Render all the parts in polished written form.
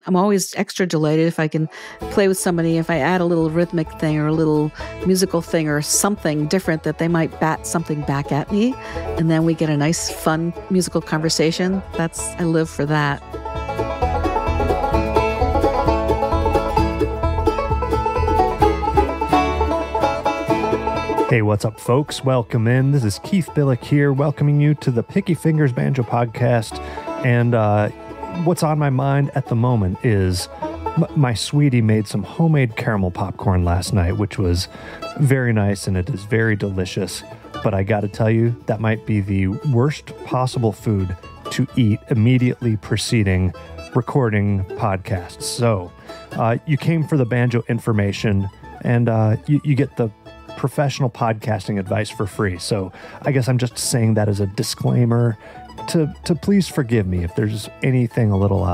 I'm always extra delighted if I can play with somebody, if I add a little rhythmic thing or a little musical thing or something different that they might bat something back at me. And then we get a nice, fun musical conversation. I live for that. Hey, what's up, folks? Welcome in. This is Keith Billick here, welcoming you to the Picky Fingers Banjo Podcast. And what's on my mind at the moment is my sweetie made some homemade caramel popcorn last night, which was very nice, and it is very delicious. But I got to tell you, that might be the worst possible food to eat immediately preceding recording podcasts. So you came for the banjo information, and you get the professional podcasting advice for free. So I guess I'm just saying that as a disclaimer to please forgive me if there's anything a little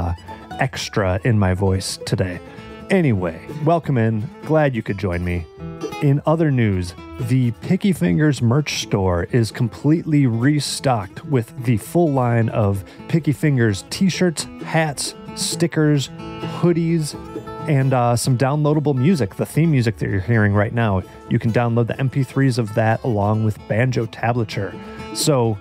extra in my voice today. Anyway, welcome in. Glad you could join me. In other news, the Picky Fingers merch store is completely restocked with the full line of Picky Fingers t-shirts, hats, stickers, hoodies, and some downloadable music. The theme music that you're hearing right now, you can download the MP3s of that along with banjo tablature. So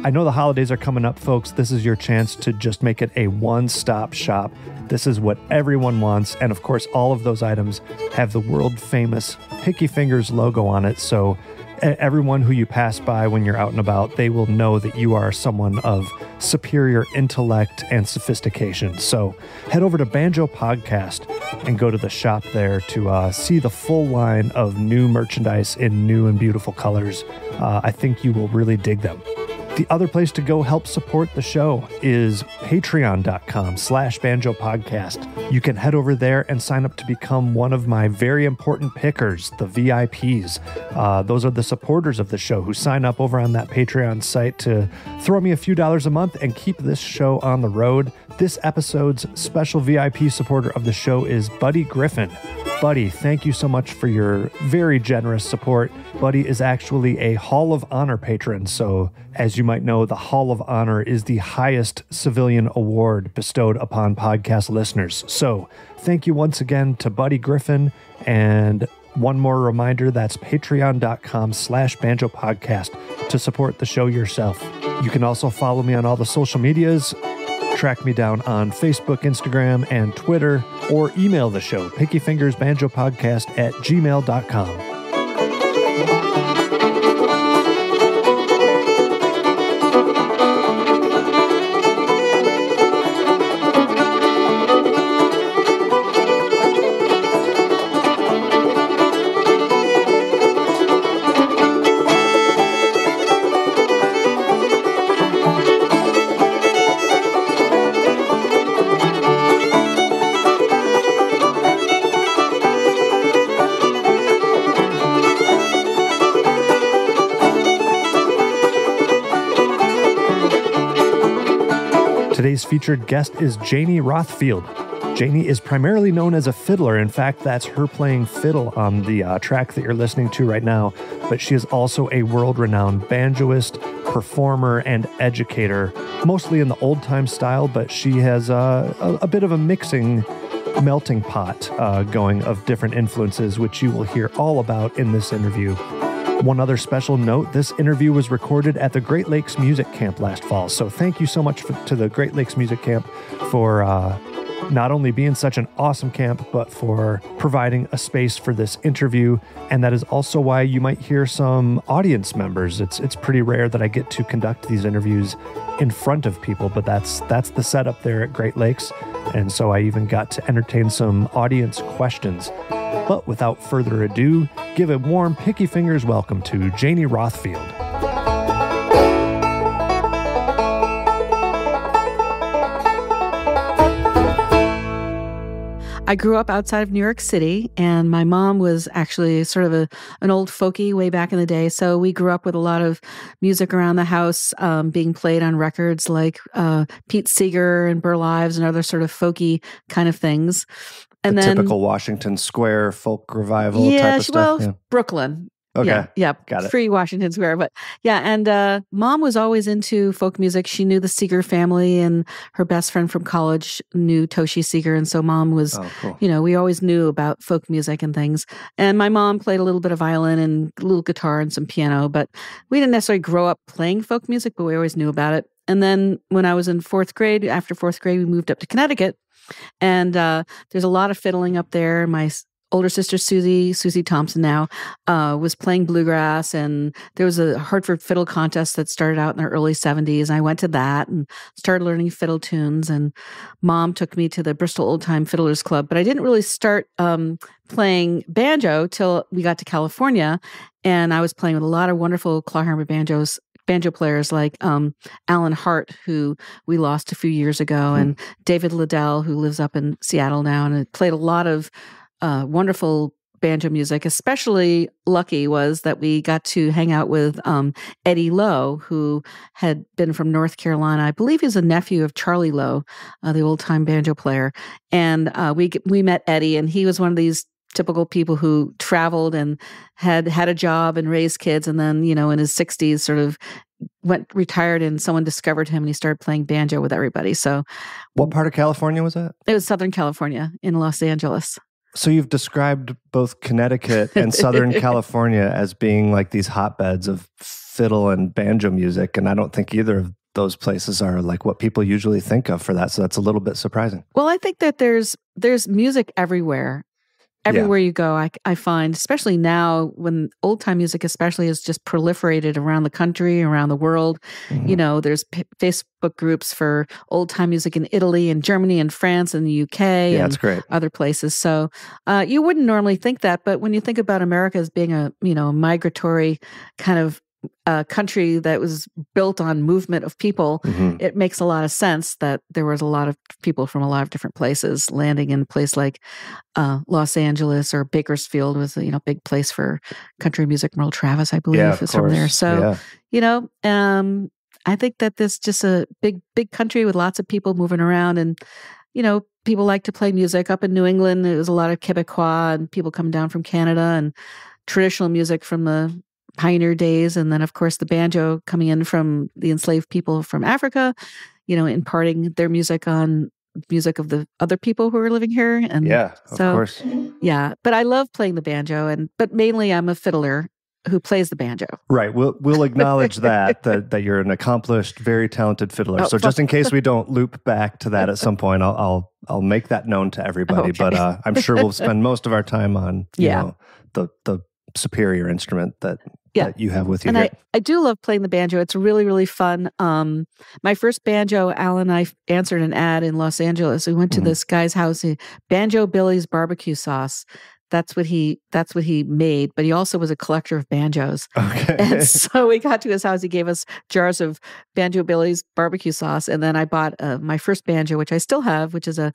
I know the holidays are coming up, folks. This is your chance to just make it a one-stop shop. This is what everyone wants. And of course, all of those items have the world-famous Picky Fingers logo on it. So everyone who you pass by when you're out and about, they will know that you are someone of superior intellect and sophistication. So head over to Banjo Podcast and go to the shop there to see the full line of new merchandise in new and beautiful colors. I think you will really dig them. The other place to go help support the show is patreon.com/banjopodcast. You can head over there and sign up to become one of my very important pickers, the VIPs. Those are the supporters of the show who sign up over on that Patreon site to throw me a few dollars a month and keep this show on the road. This episode's special VIP supporter of the show is Buddy Griffin. Buddy, thank you so much for your very generous support. Buddy is actually a Hall of Honor patron, so as you might know, the Hall of Honor is the highest civilian award bestowed upon podcast listeners. So thank you once again to Buddy Griffin, and one more reminder, that's patreon.com/banjopodcast to support the show yourself. You can also follow me on all the social medias. Track me down on Facebook, Instagram, and Twitter, or email the show, pickyfingersbanjopodcast@gmail.com. Today's featured guest is Janie Rothfield. Janie is primarily known as a fiddler. In fact, that's her playing fiddle on the track that you're listening to right now. But she is also a world-renowned banjoist, performer, and educator, mostly in the old-time style, but she has a bit of a melting pot going of different influences, which you will hear all about in this interview. One other special note, this interview was recorded at the Great Lakes Music Camp last fall. So thank you so much to the Great Lakes Music Camp for not only being such an awesome camp, but for providing a space for this interview. And that is also why you might hear some audience members. It's pretty rare that I get to conduct these interviews in front of people, but that's the setup there at Great Lakes. And so I even got to entertain some audience questions. But without further ado, give a warm Picky Fingers welcome to Janie Rothfield. I grew up outside of New York City, and my mom was actually sort of an old folkie way back in the day. So we grew up with a lot of music around the house being played on records like Pete Seeger and Burl Ives and other sort of folky kind of things. And the then typical Washington Square folk revival type of stuff. Brooklyn. Okay. Yeah. Got it. Free Washington Square. But yeah. And Mom was always into folk music. She knew the Seeger family, and her best friend from college knew Toshi Seeger. And so Mom was, cool. we always knew about folk music and things. And my mom played a little bit of violin and a little guitar and some piano, but we didn't necessarily grow up playing folk music, but we always knew about it. And then when I was in after fourth grade, we moved up to Connecticut. And there's a lot of fiddling up there. My older sister, Susie Thompson now, was playing bluegrass. And there was a Hartford fiddle contest that started out in the early 70s. I went to that and started learning fiddle tunes. And Mom took me to the Bristol Old Time Fiddlers Club. But I didn't really start playing banjo till we got to California. And I was playing with a lot of wonderful clawhammer banjo players like Alan Hart, who we lost a few years ago, and David Liddell, who lives up in Seattle now, and it played a lot of wonderful banjo music. Especially lucky was that we got to hang out with Eddie Lowe, who had been from North Carolina. I believe he's a nephew of Charlie Lowe, the old-time banjo player. And we met Eddie, and he was one of these typical people who traveled and had a job and raised kids, and then in his 60s sort of retired, and someone discovered him and he started playing banjo with everybody. So what part of California was that? It was Southern California in Los Angeles. So you've described both Connecticut and Southern California as being like these hotbeds of fiddle and banjo music, and I don't think either of those places are like what people usually think of for that. So that's a little bit surprising. Well, I think that there's music everywhere. Everywhere you go, I find, especially now when old time music especially is just proliferated around the country, around the world. There's Facebook groups for old time music in Italy and Germany and France and the UK and that's great. Other places. So you wouldn't normally think that, but when you think about America as being a migratory kind of country that was built on movement of people, it makes a lot of sense that there was a lot of people from a lot of different places landing in a place like Los Angeles, or Bakersfield was a big place for country music. Merle Travis, I believe, is from there. So I think that this just a big country with lots of people moving around, and people like to play music. Up in New England, there was a lot of Quebecois and people coming down from Canada, and traditional music from the pioneer days, and then of course the banjo coming in from the enslaved people from Africa, imparting their music on music of the other people who are living here. And of course. Yeah, but I love playing the banjo, but mainly I'm a fiddler who plays the banjo. Right. We'll acknowledge that you're an accomplished, very talented fiddler. So just in case we don't loop back to that at some point, I'll make that known to everybody. Okay. But I'm sure we'll spend most of our time on the superior instrument that you have with you. And here. I do love playing the banjo. It's really, really fun. My first banjo, Alan and I answered an ad in Los Angeles. We went to this guy's house, Banjo Billy's barbecue sauce. That's what he made, but he also was a collector of banjos. Okay. And so we got to his house. He gave us jars of Banjo Billy's barbecue sauce. And then I bought my first banjo, which I still have, which is a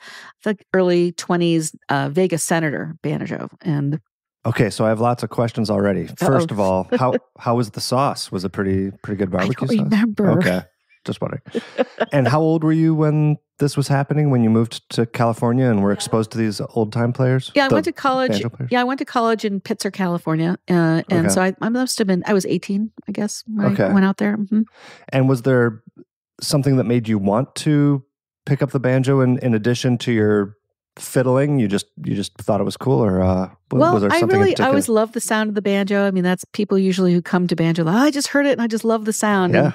early 20s Vegas Senator banjo. And okay, so I have lots of questions already. First of all, how was the sauce? Was it pretty good barbecue sauce? I don't remember. Okay, just wondering. And how old were you when this was happening? When you moved to California and were exposed to these old time players? Yeah, I went to college. Yeah, I went to college in Pitzer, California, and so I must have been. I was 18, I guess, when I went out there. Mm-hmm. And was there something that made you want to pick up the banjo in addition to your fiddling? You just thought it was cool, or was there something in particular? I always love the sound of the banjo. I mean, that's people usually who come to banjo, like, I just heard it and I just love the sound. Yeah.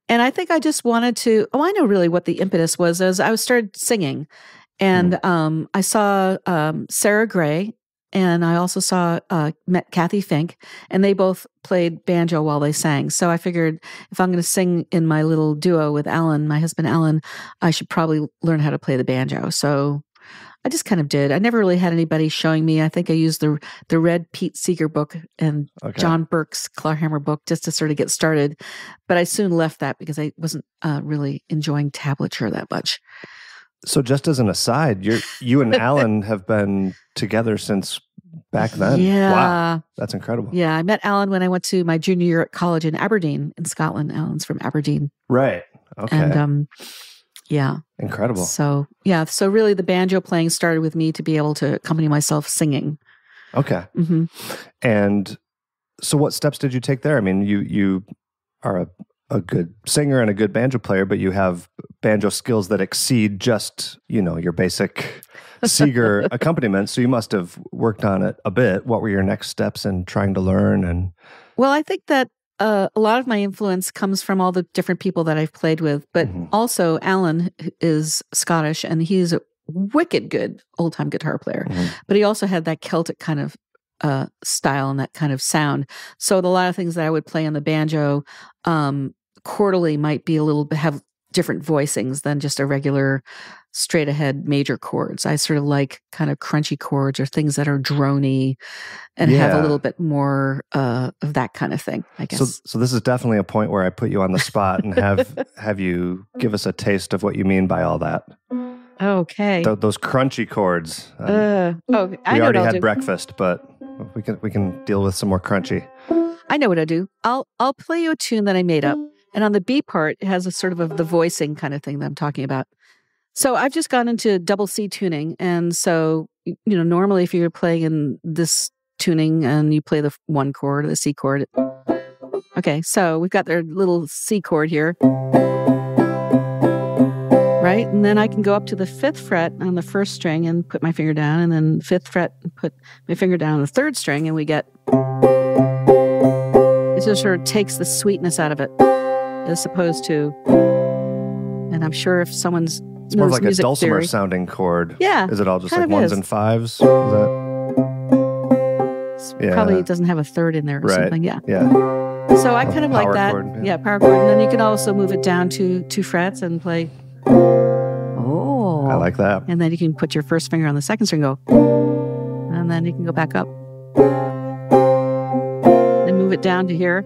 And I think I just wanted to, I know really what the impetus was, as I started singing. And I saw Sarah Gray, and I also met Kathy Fink, and they both played banjo while they sang. So I figured if I'm going to sing in my little duo with Alan, my husband Alan, I should probably learn how to play the banjo. So I just kind of did. I never really had anybody showing me. I think I used the Red Pete Seeger book and John Burke's clawhammer book just to sort of get started. But I soon left that because I wasn't really enjoying tablature that much. So just as an aside, you and Alan have been together since back then. Yeah. Wow. That's incredible. Yeah. I met Alan when I went to my junior year at college in Aberdeen in Scotland. Alan's from Aberdeen. Right. Okay. And yeah. Incredible. So, yeah. So really the banjo playing started with me to be able to accompany myself singing. Okay. Mm-hmm. And So what steps did you take there? I mean, you are a good singer and a good banjo player, but you have banjo skills that exceed just, your basic Seeger accompaniment. So you must have worked on it a bit. What were your next steps in trying to learn? And Well, I think that a lot of my influence comes from all the different people that I've played with, but also Alan is Scottish and he's a wicked good old-time guitar player, but he also had that Celtic kind of style and that kind of sound. So a lot of things that I would play on the banjo chordally might be a little bit, have different voicings than just a regular straight ahead major chords. I sort of like kind of crunchy chords or things that are drony and have a little bit more of that kind of thing, I guess. So this is definitely a point where I put you on the spot and have you give us a taste of what you mean by all that. Okay. Those crunchy chords. I know we already had breakfast, but we can deal with some more crunchy. I know what I do. I'll play you a tune that I made up, and on the B part, it has a sort of the voicing kind of thing that I'm talking about. So I've just gone into double C tuning, and so normally if you're playing in this tuning and you play the one chord, the C chord. Okay, so we've got their little C chord here. Right? And then I can go up to the 5th fret on the 1st string and put my finger down, and then 5th fret and put my finger down on the 3rd string, and we get, it just sort of takes the sweetness out of it, as opposed to, and I'm sure if someone's it's more like a dulcimer sounding chord. Yeah. Is it all just like 1s and 5s? Is that? Probably it doesn't have a 3rd in there or something. Yeah. Yeah. So I kind of like that. Chord, yeah, power chord. And then you can also move it down to 2 frets and play. Oh, I like that. And then you can put your first finger on the 2nd string, go, and then you can go back up. Then move it down to here.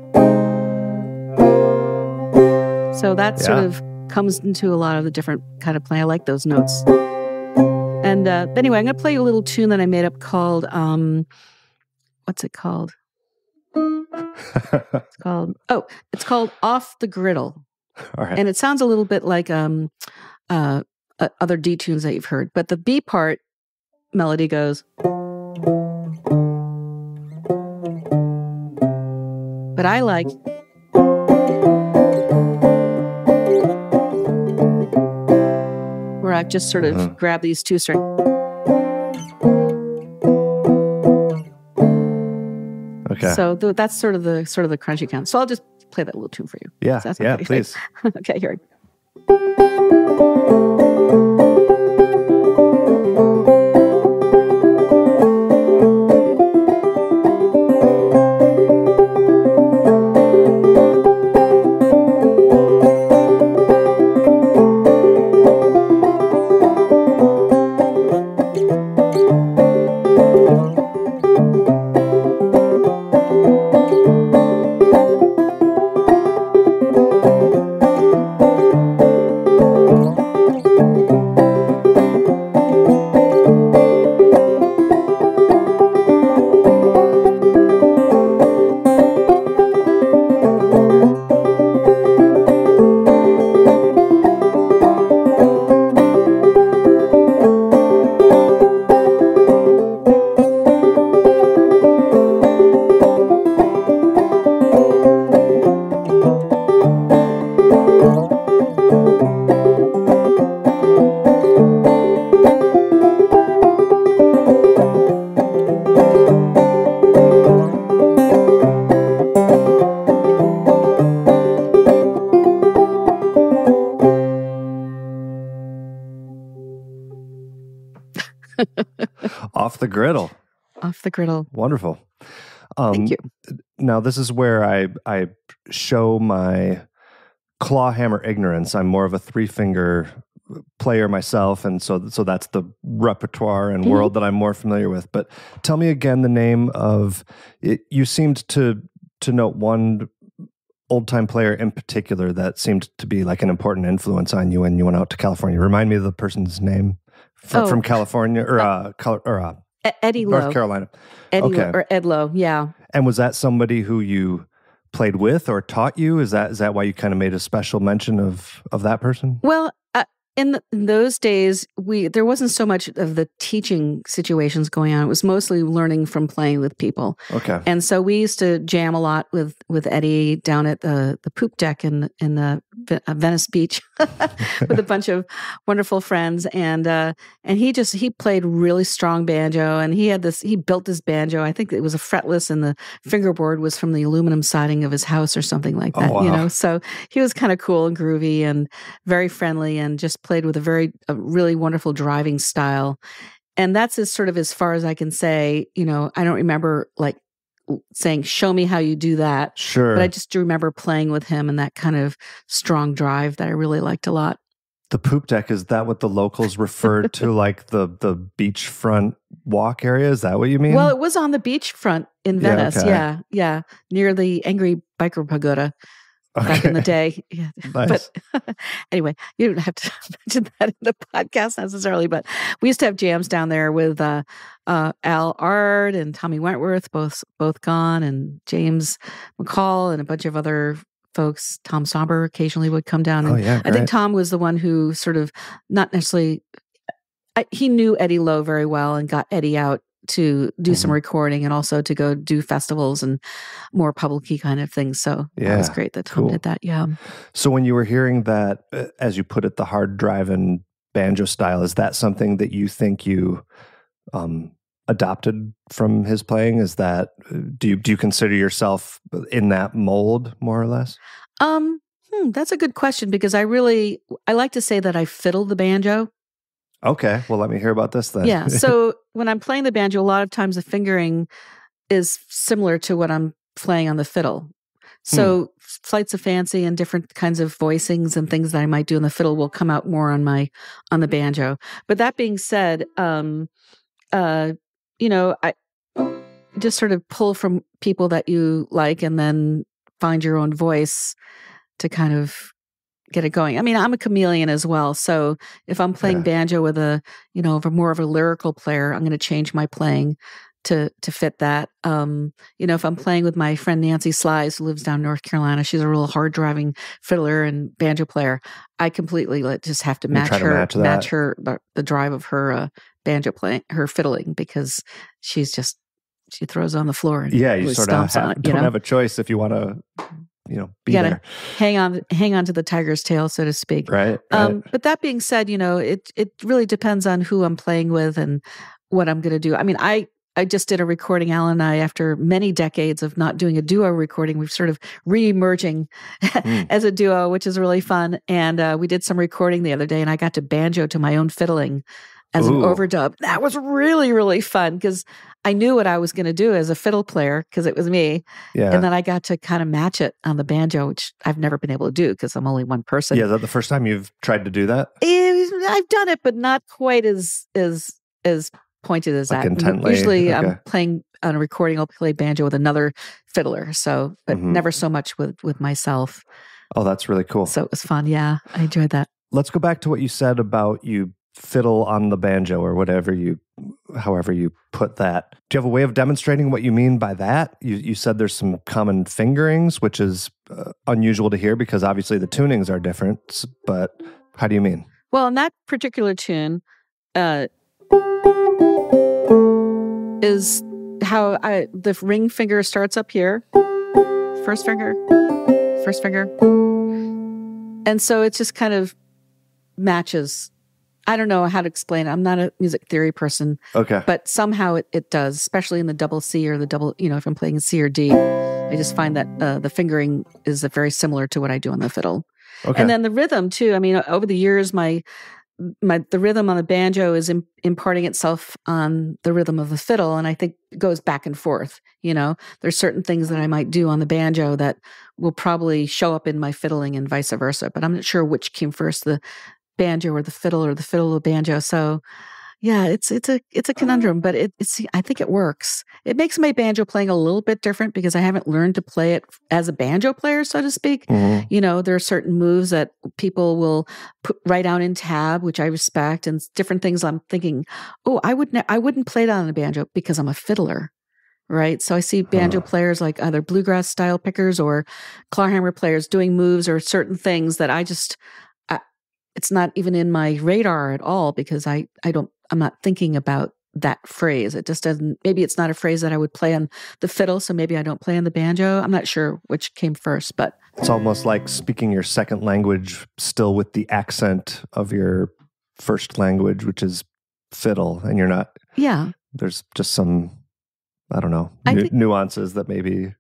So that sort of comes into a lot of the different kind of play. I like those notes. And anyway, I'm going to play you a little tune that I made up called, what's it called? It's called Off the Griddle. All right. And it sounds a little bit like other D tunes that you've heard. But the B part melody goes. But I like. Where I've just sort of grabbed these 2 strings. Okay. So that's sort of the crunchy count. So I'll just play that little tune for you. Yeah. Yeah, please. Okay, here. Off the griddle. Off the griddle. Wonderful. Thank you. Now, this is where I show my claw hammer ignorance. I'm more of a 3-finger player myself, and so that's the repertoire and world that I'm more familiar with. But tell me again the name of it. You seemed to note one old-time player in particular that seemed to be like an important influence on you when you went out to California. Remind me of the person's name from California or Eddie Lowe. North Carolina. Ed Lowe, yeah. And was that somebody who you played with or taught you? Is that why you kind of made a special mention of that person? Well, in those days, there wasn't so much of the teaching situations going on. It was mostly learning from playing with people. Okay. And so we used to jam a lot with Eddie down at the poop deck in the Venice Beach with a bunch of wonderful friends. And he played really strong banjo, and he built this banjo. I think it was a fretless, and the fingerboard was from the aluminum siding of his house or something like that. Oh, wow. So he was kind of cool and groovy and very friendly, and just played with a really wonderful driving style. And that's as far as I can say. I don't remember like saying, show me how you do that. Sure. But I just remember playing with him and that kind of strong drive that I really liked a lot. The poop deck, is that what the locals referred to, like the beachfront walk area? Is that what you mean? Well, it was on the beachfront in Venice. okay. Yeah. Near the Angry Biker Pagoda. Back in the day. Yeah. Nice. But anyway, you don't have to mention that in the podcast necessarily, but we used to have jams down there with Al Ard and Tommy Wentworth, both gone, and James McCall and a bunch of other folks. Tom Sauber occasionally would come down. And I think Tom was the one who sort of, not necessarily, he knew Eddie Lowe very well and got Eddie out to do some recording and also to go do festivals and more public-y kind of things. So that was great that Tom did that. Yeah. So when you were hearing that, as you put it, the hard driving banjo style, is that something that you think you adopted from his playing? Is that, do you consider yourself in that mold more or less? That's a good question, because I like to say that I fiddle the banjo. Okay, well, let me hear about this then. Yeah, so when I'm playing the banjo, a lot of times the fingering is similar to what I'm playing on the fiddle. So flights of fancy and different kinds of voicings and things that I might do on the fiddle will come out more on the banjo. But that being said, I just sort of pull from people that you like and then find your own voice to kind of get it going. I mean, I'm a chameleon as well. So if I'm playing banjo with more of a lyrical player, I'm going to change my playing to fit that. If I'm playing with my friend Nancy Slies, who lives down in North Carolina, she's a real hard driving fiddler and banjo player. I completely just have to match the drive of her banjo playing, her fiddling, because she throws on the floor and you really sort of don't have a choice if you want to be there. Hang on to the tiger's tail, so to speak. Right. But that being said, it really depends on who I'm playing with and what I'm going to do. I mean, I just did a recording, Alan and I, after many decades of not doing a duo recording. We've sort of re-emerging as a duo, which is really fun. And we did some recording the other day, and I got to banjo to my own fiddling as an overdub. That was really, really fun, because I knew what I was going to do as a fiddle player, because it was me. Yeah. And then I got to kind of match it on the banjo, which I've never been able to do because I'm only one person. Yeah, is that the first time you've tried to do that? I've done it, but not quite as pointed as like that. Intently. Usually I'm playing on a recording, I'll play banjo with another fiddler. So, but never so much with myself. Oh, that's really cool. So it was fun. Yeah, I enjoyed that. Let's go back to what you said about you fiddle on the banjo, or however you put that. Do you have a way of demonstrating what you mean by that? You said there's some common fingerings, which is unusual to hear because obviously the tunings are different, but how do you mean? Well, in that particular tune, is how the ring finger starts up here, first finger, and so it just kind of matches. I don't know how to explain it. I'm not a music theory person. Okay. But somehow it does, especially in the double C or the double, if I'm playing C or D. I just find that the fingering is very similar to what I do on the fiddle. Okay. And then the rhythm too. I mean, over the years, the rhythm on the banjo is imparting itself on the rhythm of the fiddle. And I think it goes back and forth. There's certain things that I might do on the banjo that will probably show up in my fiddling and vice versa. But I'm not sure which came first, the banjo or the fiddle or the banjo. So yeah, it's a conundrum, but I think it works. It makes my banjo playing a little bit different because I haven't learned to play it as a banjo player, so to speak. Mm-hmm. There are certain moves that people will write down in tab, which I respect, and different things I'm thinking, I wouldn't play that on a banjo because I'm a fiddler. Right. So I see banjo players like either bluegrass style pickers or clawhammer players doing moves or certain things that it's not even in my radar at all because I'm not thinking about that phrase. It just doesn't, maybe it's not a phrase that I would play on the fiddle, so maybe I don't play on the banjo. I'm not sure which came first, but. It's almost like speaking your second language still with the accent of your first language, which is fiddle, and you're not. Yeah. There's just some, I don't know, nuances that maybe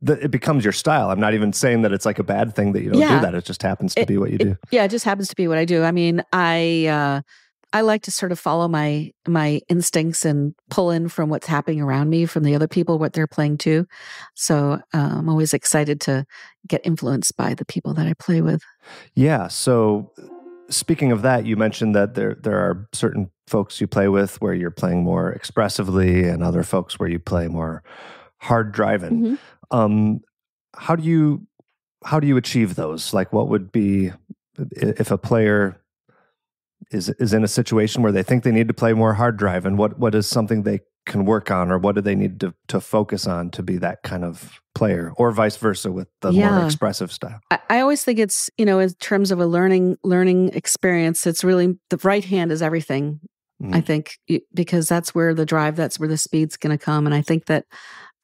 it becomes your style. I'm not even saying that it's like a bad thing that you don't do that. It just happens to be what you do. Yeah, it just happens to be what I do. I mean, I like to sort of follow my instincts and pull in from what's happening around me, from the other people, what they're playing too. So I'm always excited to get influenced by the people that I play with. Yeah. So speaking of that, you mentioned that there are certain folks you play with where you're playing more expressively, and other folks where you play more hard driving. Mm-hmm. How do you achieve those? Like, what would be if a player is in a situation where they think they need to play more hard drive, and what is something they can work on, or what do they need to focus on to be that kind of player, or vice versa with the more expressive style? I always think it's, in terms of a learning experience, it's really the right hand is everything. Mm-hmm. I think because that's where the drive, that's where the speed's going to come. And I think that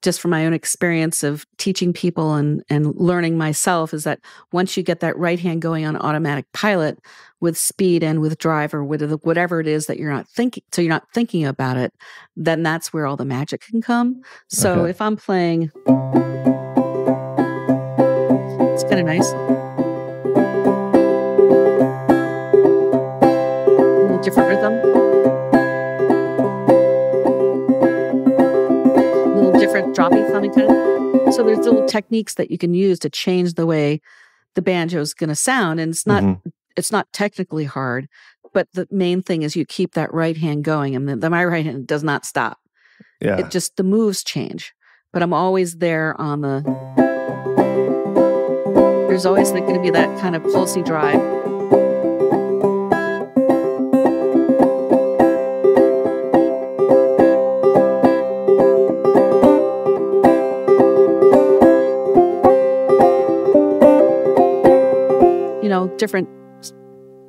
just from my own experience of teaching people and learning myself is that once you get that right hand going on automatic pilot with speed and with drive, or whatever it is that you're not thinking about it, then that's where all the magic can come. So if I'm playing, it's kind of nice. A little different rhythm. Different dropping thumbing kind of. So there's little techniques that you can use to change the way the banjo is going to sound, and it's not technically hard, but the main thing is you keep that right hand going, and my right hand does not stop. Yeah, it just, the moves change, but I'm always there on the. There's always going to be that kind of pulsy drive. Different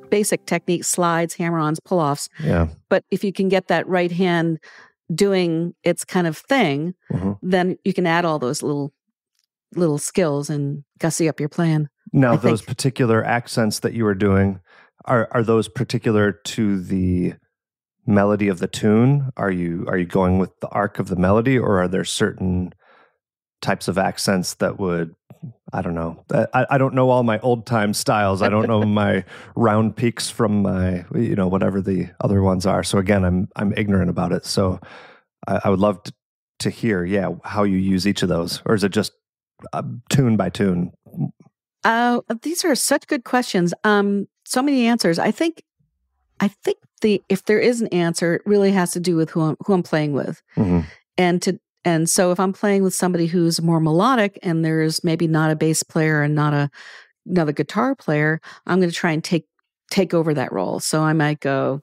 basic techniques, slides, hammer-ons, pull-offs. Yeah. But if you can get that right hand doing its kind of thing, then you can add all those little skills and gussy up your playing. Now, those particular accents that you were doing, are those particular to the melody of the tune? Are you going with the arc of the melody, or are there certain types of accents that would, I don't know. I don't know all my old time styles. I don't know my round peaks from my, whatever the other ones are. So again, I'm ignorant about it. So I would love to hear, how you use each of those, or is it just tune by tune? These are such good questions. So many answers. I think if there is an answer, it really has to do with who I'm playing with, And so if I'm playing with somebody who's more melodic, and there's maybe not a bass player and not another guitar player, I'm going to try and take over that role. So I might go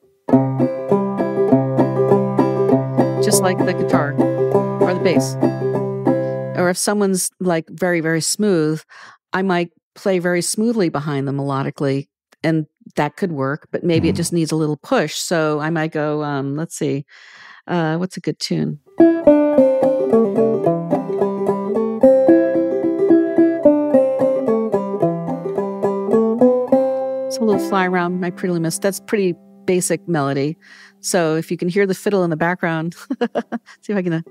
just like the guitar or the bass. Or if someone's like very, very smooth, I might play very smoothly behind them melodically, and that could work, but maybe it just needs a little push. So I might go, let's see, what's a good tune? It's a little fly around my pretty miss. That's pretty basic melody. So if you can hear the fiddle in the background, see if I can.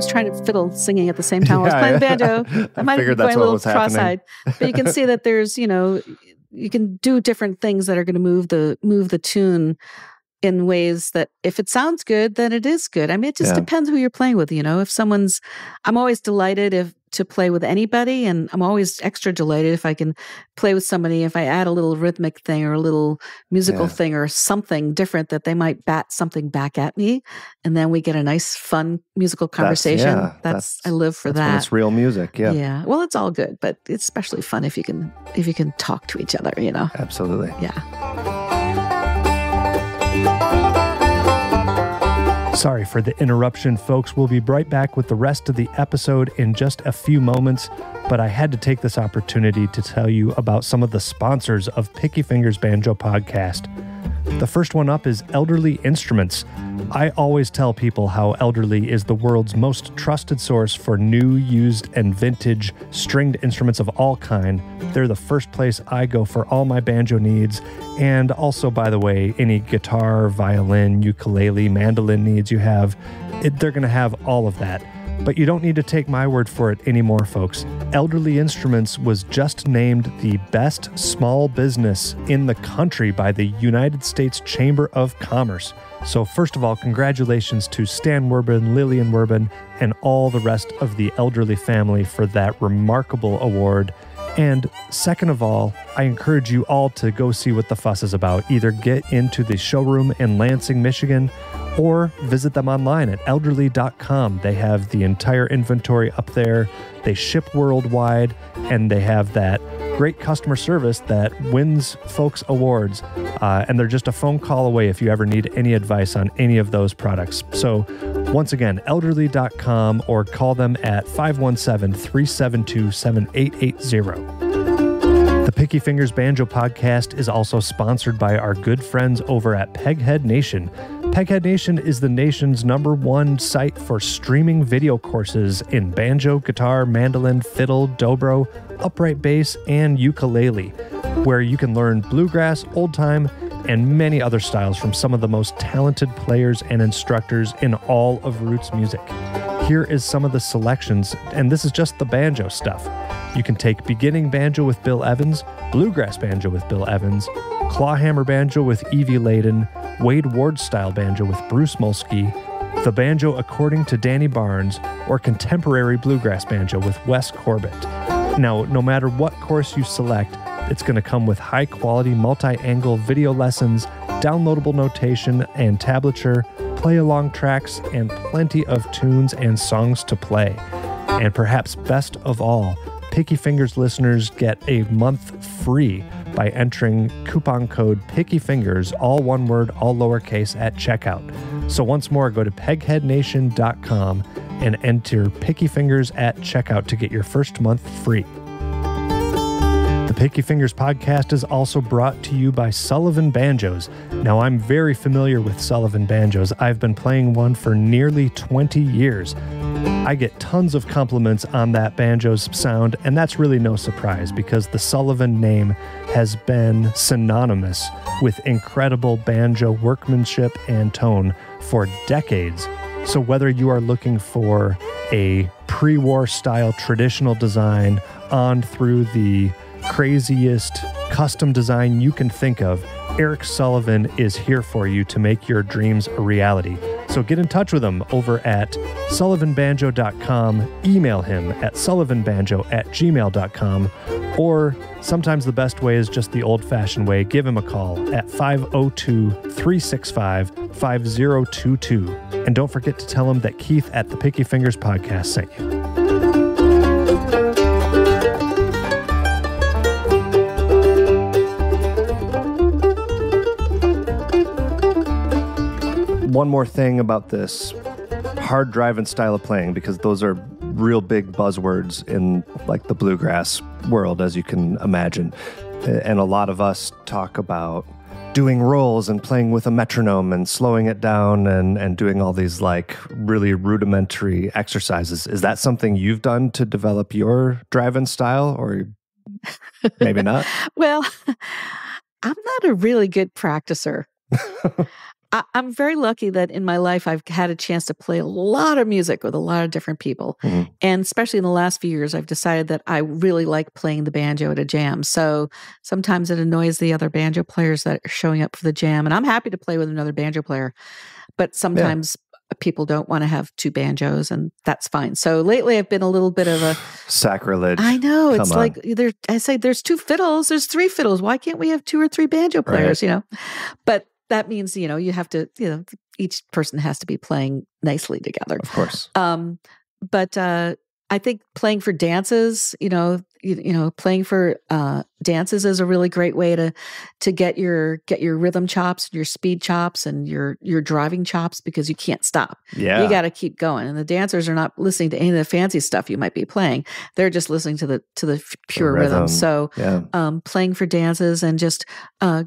Trying to fiddle singing at the same time. I was playing the banjo. I might have been going a little cross-eyed. But you can see that there's, you can do different things that are going to move the tune in ways that if it sounds good, then it is good. I mean, it just depends who you're playing with, If I'm always delighted to play with anybody, and I'm always extra delighted if I can play with somebody, if I add a little rhythmic thing or a little musical thing or something different that they might bat something back at me, and then we get a nice, fun musical conversation. I live for that. When it's real music, Yeah. Well, it's all good, but it's especially fun if you can talk to each other, Absolutely. Yeah. Sorry for the interruption, folks. We'll be right back with the rest of the episode in just a few moments, but I had to take this opportunity to tell you about some of the sponsors of Picky Fingers Banjo Podcast. The first one up is Elderly Instruments. I always tell people how Elderly is the world's most trusted source for new, used, and vintage stringed instruments of all kind. They're the first place I go for all my banjo needs, and also, by the way, any guitar, violin, ukulele, mandolin needs you have, they're going to have all of that. But you don't need to take my word for it anymore, folks. Elderly Instruments was just named the best small business in the country by the United States Chamber of Commerce. So first of all, congratulations to Stan Werbin, Lillian Werbin, and all the rest of the Elderly family for that remarkable award. And second of all, I encourage you all to go see what the fuss is about. Either get into the showroom in Lansing, Michigan, or visit them online at elderly.com. They have the entire inventory up there. They ship worldwide, and they have that great customer service that wins folks awards. And they're just a phone call away if you ever need any advice on any of those products. So once again, elderly.com, or call them at 517-372-7880. The Picky Fingers Banjo Podcast is also sponsored by our good friends over at Peghead Nation. Peghead Nation is the nation's #1 site for streaming video courses in banjo, guitar, mandolin, fiddle, dobro, upright bass, and ukulele, where you can learn bluegrass, old time, and many other styles from some of the most talented players and instructors in all of roots music. Here is some of the selections, and this is just the banjo stuff. You can take beginning banjo with Bill Evans, bluegrass banjo with Bill Evans, clawhammer banjo with Evie Layden, Wade Ward style banjo with Bruce Molsky, the banjo according to Danny Barnes, or contemporary bluegrass banjo with Wes Corbett. Now, no matter what course you select, it's going to come with high-quality multi-angle video lessons, downloadable notation and tablature, play-along tracks, and plenty of tunes and songs to play. And perhaps best of all, Picky Fingers listeners get a month free by entering coupon code PICKYFINGERS, all one word, all lowercase, at checkout. So once more, go to pegheadnation.com and enter Picky Fingers at checkout to get your first month free. The Picky Fingers podcast is also brought to you by Sullivan Banjos. Now, I'm very familiar with Sullivan Banjos. I've been playing one for nearly 20 years. I get tons of compliments on that banjo's sound, and that's really no surprise because the Sullivan name has been synonymous with incredible banjo workmanship and tone for decades. So whether you are looking for a pre-war style traditional design on through the craziest custom design you can think of, Eric Sullivan is here for you to make your dreams a reality. So get in touch with him over at sullivanbanjo.com, email him at sullivanbanjo@gmail.com, or sometimes the best way is just the old-fashioned way. Give him a call at 502-365-5022. And don't forget to tell him that Keith at the Picky Fingers podcast sent you. One more thing about this hard driving style of playing, because those are real big buzzwords in like the bluegrass world, as you can imagine. And a lot of us talk about doing rolls and playing with a metronome and slowing it down and doing all these like really rudimentary exercises. Is that something you've done to develop your driving style, or maybe not? Well, I'm not a really good practicer. I'm very lucky that in my life I've had a chance to play a lot of music with a lot of different people. Mm-hmm. And especially in the last few years, I've decided that I really like playing the banjo at a jam. So sometimes it annoys the other banjo players that are showing up for the jam. And I'm happy to play with another banjo player. But sometimes people don't want to have two banjos, and that's fine. So lately I've been a little bit of a sacrilege. I know. It's like I say there's two fiddles, there's three fiddles. Why can't we have two or three banjo players, But that means, you have to, each person has to be playing nicely together. Of course. But I think playing for dances, playing for dances is a really great way to get your rhythm chops, your speed chops, and your driving chops, because you can't stop. Yeah, you got to keep going. And the dancers are not listening to any of the fancy stuff you might be playing; they're just listening to the pure rhythm. So, playing for dances and just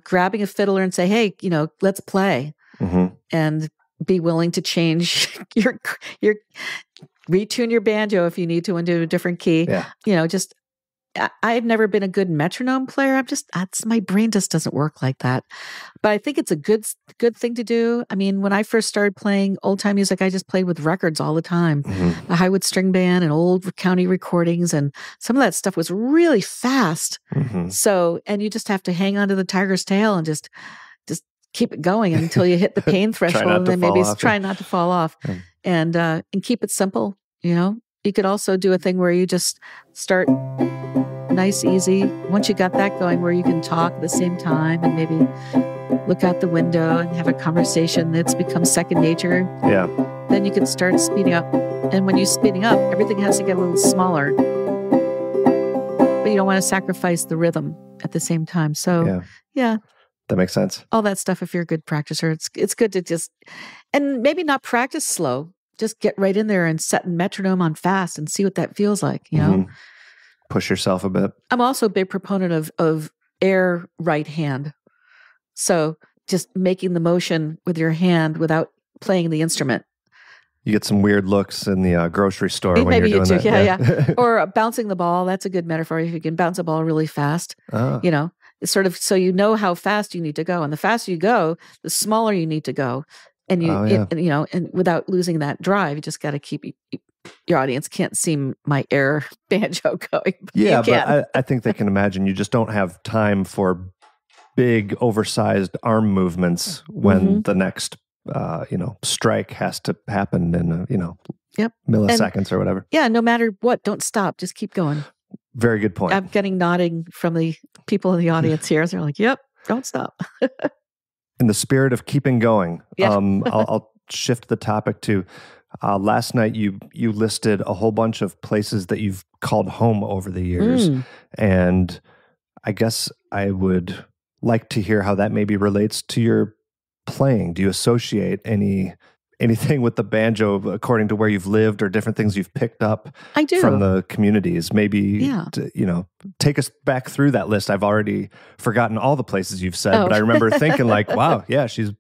grabbing a fiddler and say, "Hey, let's play," and be willing to change your retune your banjo if you need to into a different key. Yeah. I've never been a good metronome player. My brain just doesn't work like that. But I think it's a good thing to do. I mean, when I first started playing old time music, I just played with records all the time. The Highwood String Band and old county recordings, and some of that stuff was really fast. So, and you just have to hang on to the tiger's tail and just keep it going until you hit the pain threshold, and then maybe try not to fall off, and keep it simple. You could also do a thing where you just start nice, easy. Once you got that going, where you can talk at the same time and maybe look out the window and have a conversation that's become second nature. Yeah. Then you can start speeding up, and when you're speeding up, everything has to get a little smaller. But you don't want to sacrifice the rhythm at the same time. So yeah. That makes sense. All that stuff, if you're a good practicer, it's good to just, and maybe not practice slow. Just get right in there and set a metronome on fast and see what that feels like, Push yourself a bit. I'm also a big proponent of air right hand. So just making the motion with your hand without playing the instrument. You get some weird looks in the grocery store when you're doing that. Yeah. Or bouncing the ball. That's a good metaphor. If you can bounce a ball really fast, it's sort of, so how fast you need to go. And the faster you go, the smaller you need to go. And and without losing that drive, you just got to keep your audience can't see my air banjo going. Yeah, but I think they can imagine you just don't have time for big, oversized arm movements when the next, strike has to happen in, milliseconds or whatever. Yeah, no matter what, don't stop. Just keep going. Very good point. I'm getting nodding from the people in the audience here. They're like, yep, don't stop. In the spirit of keeping going, I'll shift the topic to last night. You listed a whole bunch of places that you've called home over the years, and I guess I would like to hear how that maybe relates to your playing. Do you associate anything with the banjo according to where you've lived or different things you've picked up I do. From the communities? Maybe, take us back through that list. I've already forgotten all the places you've said, but I remember thinking like, wow, yeah, she's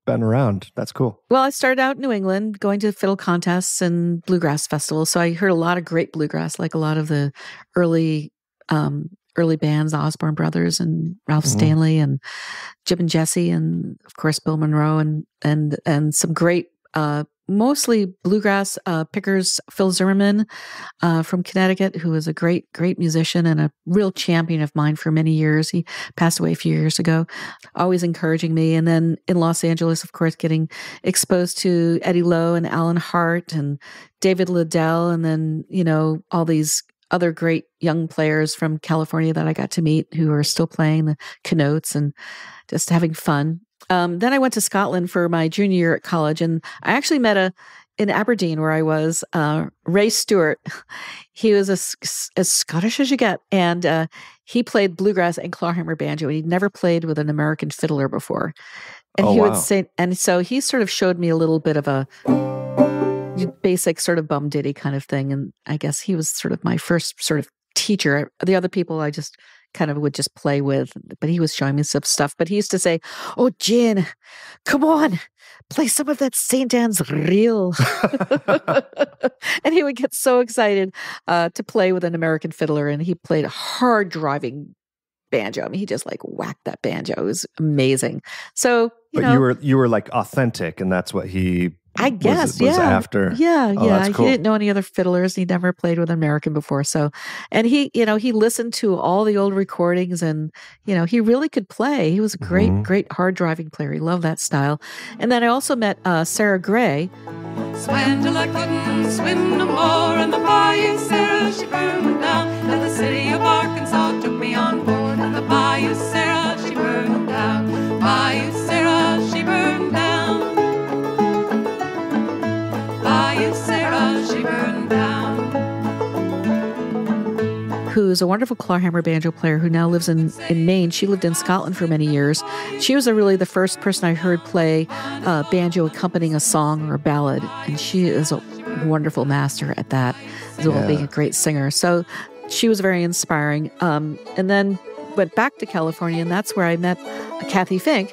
been around. That's cool. Well, I started out in New England going to fiddle contests and bluegrass festivals. So I heard a lot of great bluegrass, like a lot of the early bands, the Osborne Brothers and Ralph Stanley and Jim and Jesse, and of course Bill Monroe, and some great mostly bluegrass pickers. Phil Zimmerman from Connecticut, who was a great musician and a real champion of mine for many years. He passed away a few years ago, always encouraging me. And then in Los Angeles, of course, getting exposed to Eddie Lowe and Alan Hart and David Liddell, and then all these other great young players from California that I got to meet who are still playing the connotes and just having fun. Then I went to Scotland for my junior year at college, and I actually met in Aberdeen, where I was, Ray Stewart. He was as Scottish as you get, and he played bluegrass and clawhammer banjo, and he'd never played with an American fiddler before. And would say, and so he sort of showed me a little bit of a basic sort of bum ditty kind of thing, and I guess he was sort of my first sort of teacher. The other people I just kind of would just play with, but he was showing me some stuff. But he used to say, "Oh, Jane, come on, play some of that St. Anne's Reel." And he would get so excited to play with an American fiddler, and he played a hard driving banjo. I mean, he just like whacked that banjo. It was amazing. So, you were like authentic, and that's what he I guess, was after. Yeah, oh, yeah. Cool. He didn't know any other fiddlers. He never played with an American before. So, and he listened to all the old recordings, and, he really could play. He was a great hard driving player. He loved that style. And then I also met Sarah Gray, Swam till I couldn't swim no more, and the Bayou Sarah, she burned down. And the city of Arkansas took me on board, and the Bayou Sarah, she burned down. Bayou Sarah, she burned down. Bayou Sarah, she burned down. Who's a wonderful clawhammer banjo player who now lives in Maine. She lived in Scotland for many years. She was really the first person I heard play banjo accompanying a song or a ballad, and she is a wonderful master at that, as well as being a great singer. So she was very inspiring. And then went back to California, and that's where I met Kathy Fink.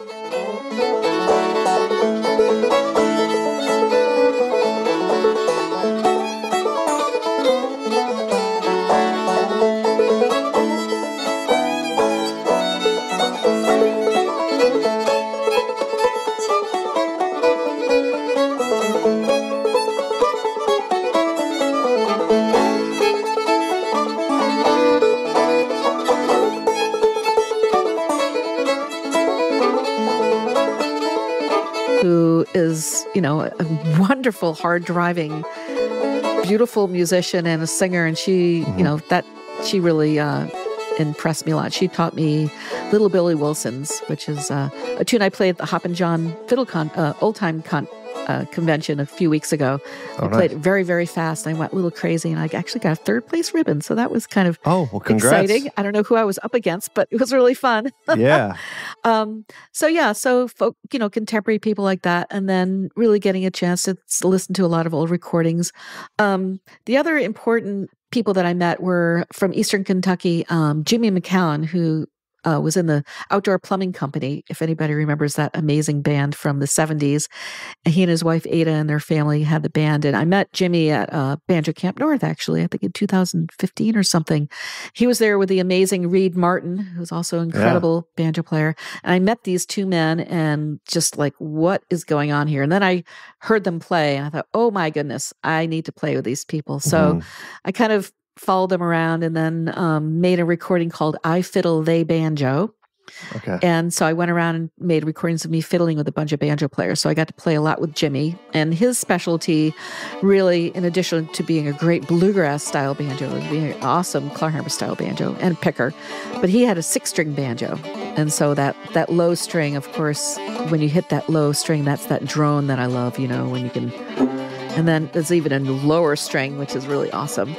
Who is, a wonderful, hard-driving, beautiful musician and a singer. And she, she really impressed me a lot. She taught me Little Billy Wilson's, which is a tune I played at the Hoppin' John Fiddle Old Time Convention a few weeks ago. I played it very, very fast. And I went a little crazy, and I actually got a third place ribbon. So that was kind of exciting. I don't know who I was up against, but it was really fun. Yeah. So folk, contemporary people like that, and then really getting a chance to listen to a lot of old recordings. The other important people that I met were from Eastern Kentucky, Jimmy McCowan, who was in the Outdoor Plumbing Company, if anybody remembers that amazing band from the 70s. And he and his wife, Ada, and their family had the band. And I met Jimmy at Banjo Camp North, actually, I think in 2015 or something. He was there with the amazing Reed Martin, who's also an incredible banjo player. And I met these two men and just like, what is going on here? And then I heard them play, and I thought, oh my goodness, I need to play with these people. So I kind of followed them around, and then made a recording called I Fiddle, They Banjo. Okay. And so I went around and made recordings of me fiddling with a bunch of banjo players. So I got to play a lot with Jimmy. And his specialty, really, in addition to being a great bluegrass style banjo, was being an awesome clawhammer style banjo and picker. But he had a 6-string banjo. And so that low string, of course, when you hit that low string, that's that drone that I love, when you can. And then there's even a lower string, which is really awesome.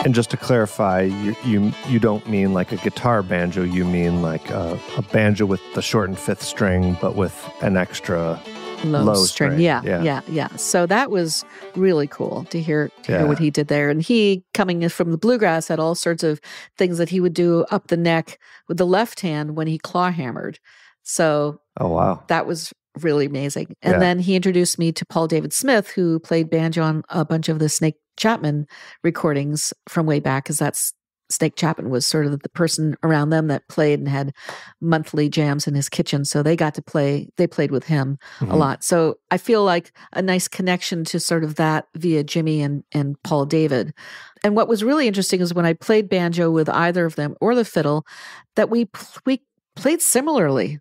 And just to clarify, you don't mean like a guitar banjo. You mean like a banjo with the shortened 5th string, but with an extra low string. Yeah. So that was really cool to hear what he did there. And he, coming from the bluegrass, had all sorts of things that he would do up the neck with the left hand when he claw hammered. So that was really amazing. And then he introduced me to Paul David Smith, who played banjo on a bunch of the Snake Chapman recordings from way back, because that's Snake Chapman was sort of the person around them that played and had monthly jams in his kitchen. So they got to play, they played with him a lot. So I feel like a nice connection to sort of that via Jimmy and Paul David. And what was really interesting is when I played banjo with either of them or the fiddle, that we played similarly.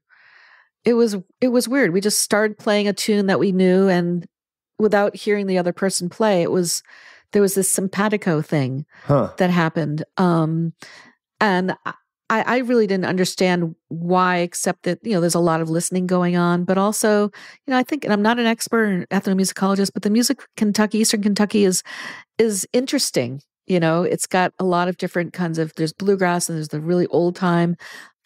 It was weird. We just started playing a tune that we knew, and without hearing the other person play, there was this simpatico thing that happened. And I really didn't understand why, except that, there's a lot of listening going on, but also, I think, and I'm not an expert or ethnomusicologist, but the music Kentucky, Eastern Kentucky is interesting. It's got a lot of different kinds of, there's bluegrass and there's the really old time.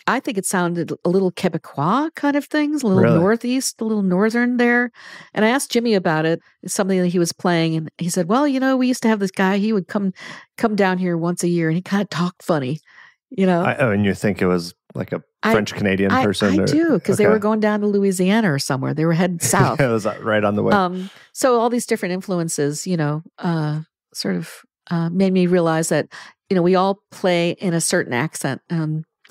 I think it sounded a little Quebecois kind of things, a little northeast, a little northern there. And I asked Jimmy about it. It's something that he was playing, and he said, well, we used to have this guy, he would come down here once a year, and he kind of talked funny, And you think it was like a French Canadian person? I do, because they okay. were going down to Louisiana or somewhere. They were heading south. Yeah, it was right on the way. So all these different influences, sort of made me realize that, we all play in a certain accent.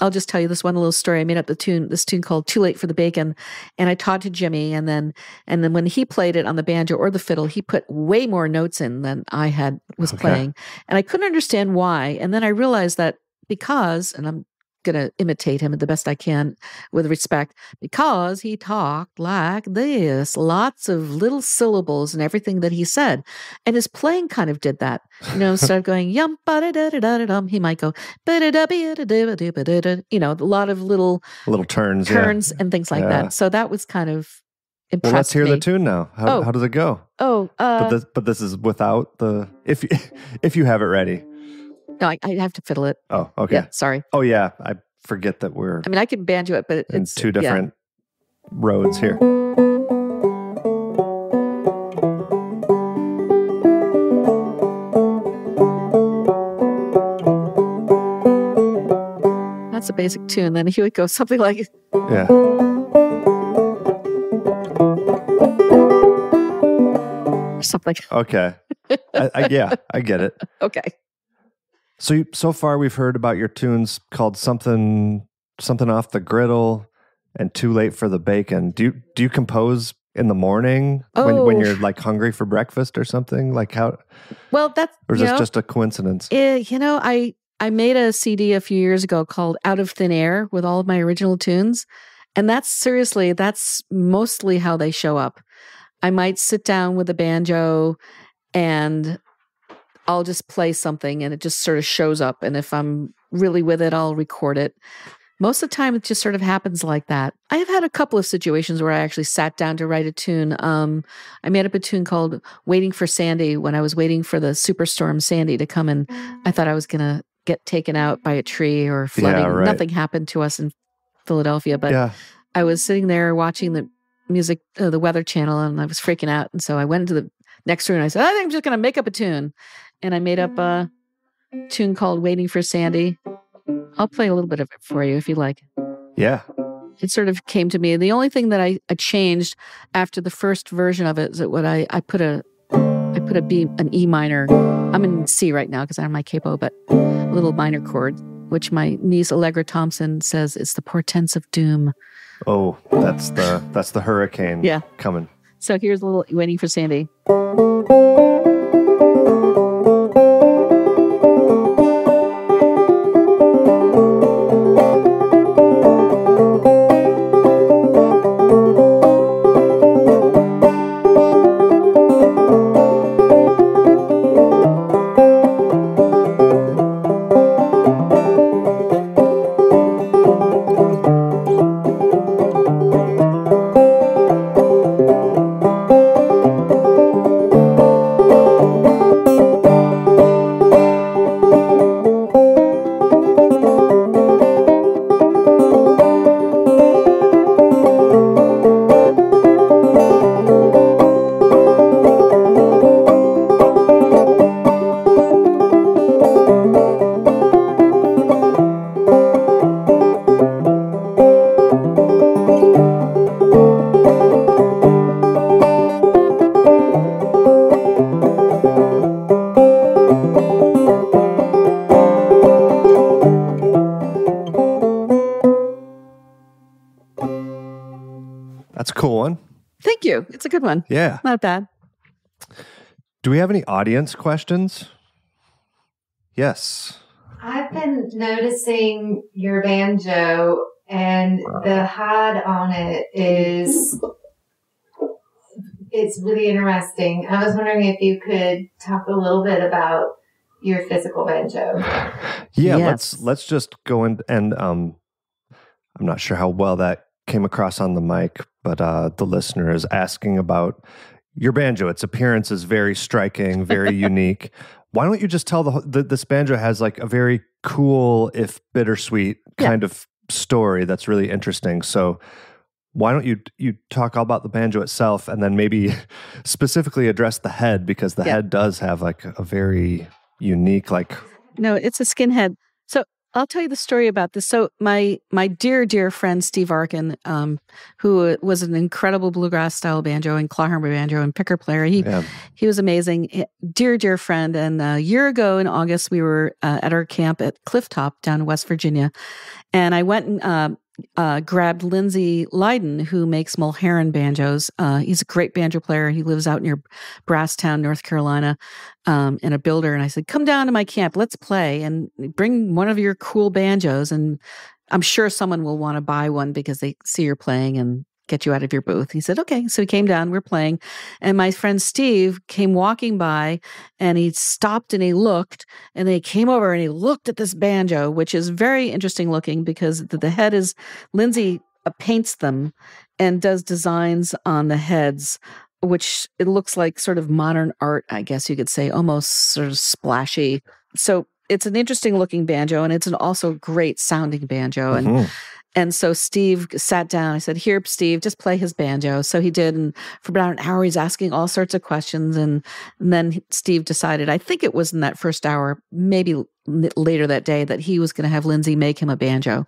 I'll just tell you this one little story. I made up this tune called Too Late for the Bacon, and I taught to Jimmy. And then when he played it on the banjo or the fiddle, he put way more notes in than I was playing. And I couldn't understand why. And then I realized that because, and I'm going to imitate him the best I can with respect, because he talked like this, lots of little syllables and everything that he said. And his playing kind of did that. Instead of going, yum, ba-da-da-da-da-dum, he might go, ba-da-da-ba-da-da-ba-da-da, a lot of little turns and things like that. So that was kind of impressed Well, let's hear me. the tune now. How does it go? But this is without the, if you have it ready. No, I have to fiddle it. Oh, okay. Yeah, sorry. Oh, yeah. I forget that we're... I mean, I can banjo it, but it's... two different roads here. That's a basic tune. Then he would go something like... Yeah. Something. Okay. I get it. Okay. So far we've heard about your tunes called something off the griddle and Too Late for the Bacon. Do you compose in the morning when you're like hungry for breakfast or something? Like how? Well, that's or is this just a coincidence? I made a CD a few years ago called Out of Thin Air with all of my original tunes, and that's mostly how they show up. I might sit down with a banjo and I'll just play something and it just sort of shows up. And if I'm really with it, I'll record it. Most of the time, it just sort of happens like that. I have had a couple of situations where I actually sat down to write a tune. I made up a tune called Waiting for Sandy when I was waiting for the superstorm Sandy to come, and I thought I was going to get taken out by a tree or flooding. Yeah, right. Nothing happened to us in Philadelphia, but I was sitting there watching the music, the Weather Channel, and I was freaking out. And so I went into the next room and I said, I think I'm just going to make up a tune. And I made up a tune called Waiting for Sandy. I'll play a little bit of it for you if you like. Yeah. It sort of came to me. The only thing that I changed after the first version of it is that I put an E minor. I'm in C right now because I'm my capo, but a little minor chord, which my niece Allegra Thompson says it's the portents of doom. Oh, that's the hurricane coming. So here's a little Waiting for Sandy. That's a cool one. Thank you. It's a good one. Yeah. Not bad. Do we have any audience questions? Yes. I've been noticing your banjo, and the hide on it's really interesting. I was wondering if you could talk a little bit about your physical banjo. Yeah, Yes. let's just go in and I'm not sure how well that came across on the mic, but the listener is asking about your banjo. Its appearance is very striking, very unique. Why don't you just tell this banjo has like a very cool, if bittersweet kind of story that's really interesting. So why don't you talk all about the banjo itself and then maybe specifically address the head, because the head does have like a very unique, like... No, it's a skinhead. So I'll tell you the story about this. So my dear friend Steve Arkin, who was an incredible bluegrass style banjo and clawhammer banjo and picker player, he was amazing. Dear friend. And a year ago in August, we were at our camp at Clifftop down in West Virginia, and I went and grabbed Lindsay Lydon, who makes Mulherron banjos. He's a great banjo player. He lives out near Brasstown, North Carolina, and a builder. And I said, come down to my camp. Let's play and bring one of your cool banjos. And I'm sure someone will want to buy one because they see you're playing and get you out of your booth. He said, okay. So he came down, we're playing. And my friend Steve came walking by and he stopped and he looked, and then he came over and he looked at this banjo, which is very interesting looking because the head is, Lindsay paints them and does designs on the heads, which it looks like sort of modern art, I guess you could say, almost sort of splashy. So it's an interesting looking banjo, and it's an also great sounding banjo. And so Steve sat down. I said, here, Steve, just play his banjo. So he did. And for about an hour, he's asking all sorts of questions. And then Steve decided, I think it was in that first hour, maybe later that day, that he was going to have Lindsay make him a banjo.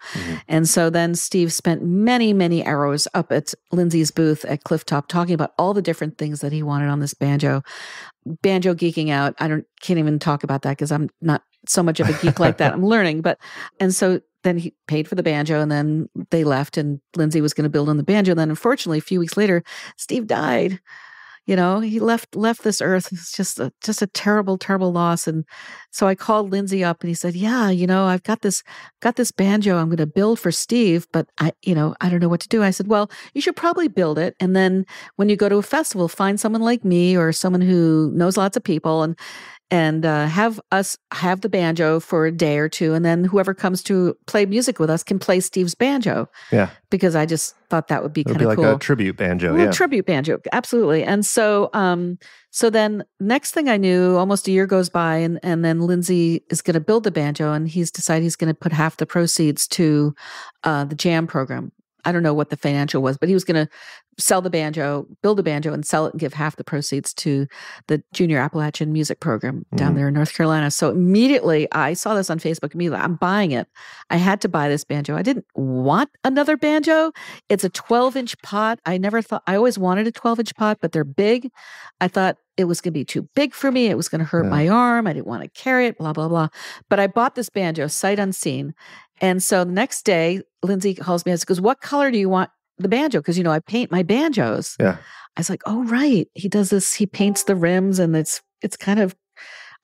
And so then Steve spent many hours up at Lindsay's booth at Clifftop talking about all the different things that he wanted on this banjo geeking out. Can't even talk about that because I'm not so much of a geek like that. I'm learning. And so then he paid for the banjo, and then they left, and Lindsay was going to build on the banjo. And then unfortunately, a few weeks later, Steve died. He left this earth. It's just a terrible loss. And so I called Lindsay up, and he said, yeah, I've got this banjo I'm going to build for Steve, but I don't know what to do. I said, well, you should probably build it. And then when you go to a festival, find someone like me or someone who knows lots of people, and have us have the banjo for a day or two. And then whoever comes to play music with us can play Steve's banjo. Yeah. Because I just thought that would be kind of cool. Like a tribute banjo. Tribute banjo. Absolutely. And so, so then next thing I knew, almost a year goes by, and then Lindsay is going to build the banjo, and he's decided he's going to put half the proceeds to the jam program. I don't know what the financial was, but he was going to sell the banjo, build a banjo, and sell it and give half the proceeds to the Junior Appalachian Music Program down there in North Carolina. So immediately I saw this on Facebook. Immediately, I'm buying it. I had to buy this banjo. I didn't want another banjo. It's a 12-inch pot. I always wanted a 12-inch pot, but they're big. I thought it was going to be too big for me. It was going to hurt my arm. I didn't want to carry it, blah, blah, blah. But I bought this banjo sight unseen. And so the next day, Lindsay calls me and goes, what color do you want the banjo? Because, I paint my banjos. Yeah. I was like, oh, right. He does this. He paints the rims, and it's kind of,